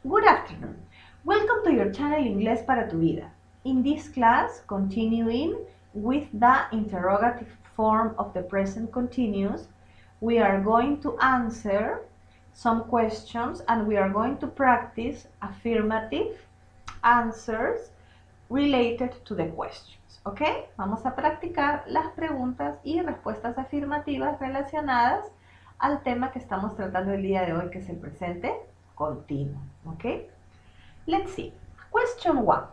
Good afternoon. Welcome to your channel Inglés para tu vida. In this class, continuing with the interrogative form of the present continuous, we are going to answer some questions and we are going to practice affirmative answers related to the questions. ¿Ok? Vamos a practicar las preguntas y respuestas afirmativas relacionadas al tema que estamos tratando el día de hoy, que es el presente continuo. ¿Ok? Let's see. Question 1.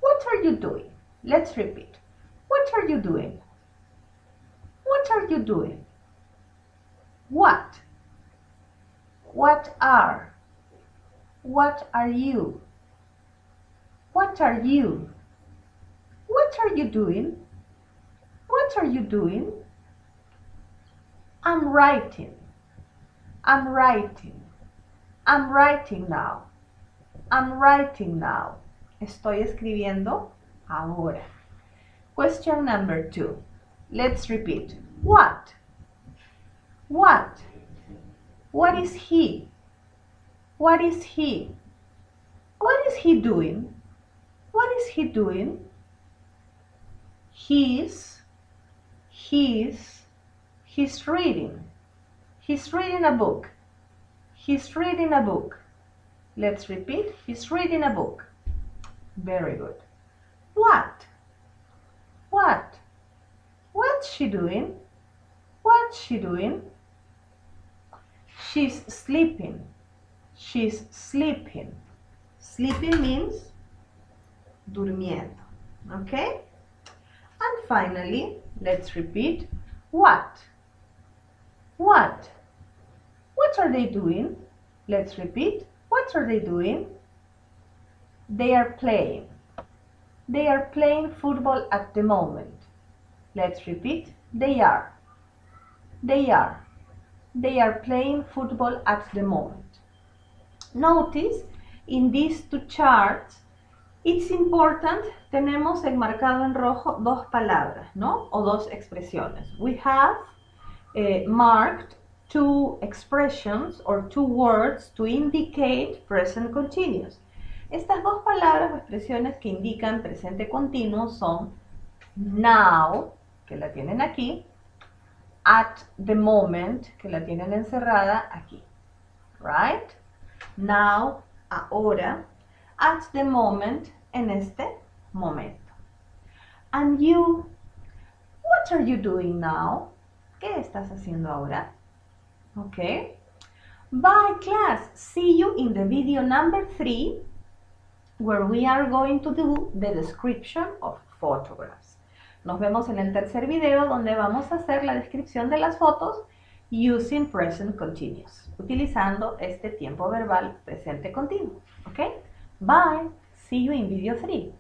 What are you doing? Let's repeat. What are you doing? What are you doing? What? What are? What are you? What are you? What are you doing? What are you doing? I'm writing. I'm writing. I'm writing now. I'm writing now. Estoy escribiendo ahora. Question number 2. Let's repeat. What? What? What is he? What is he? What is he doing? What is he doing? He's reading. He's reading a book. He's reading a book. Let's repeat. He's reading a book. Very good. What? What? What's she doing? What's she doing? She's sleeping. She's sleeping. Sleeping means durmiendo. Okay? And finally, let's repeat. What? What? What are they doing? Let's repeat. What are they doing? They are playing. They are playing football at the moment. Let's repeat. They are. They are. They are playing football at the moment. Notice in these two charts, it's important, tenemos enmarcado en rojo dos palabras, ¿no? O dos expresiones. We have marked two expressions or two words to indicate present continuous. Estas dos palabras o expresiones que indican presente continuo son now, que la tienen aquí, at the moment, que la tienen encerrada aquí. Right? Now, ahora, at the moment, en este momento. And you, what are you doing now? ¿Qué estás haciendo ahora? Okay. Bye class. See you in the video number 3, where we are going to do the description of photographs. Nos vemos en el tercer video donde vamos a hacer la descripción de las fotos using present continuous, utilizando este tiempo verbal presente continuo. Okay. Bye. See you in video 3.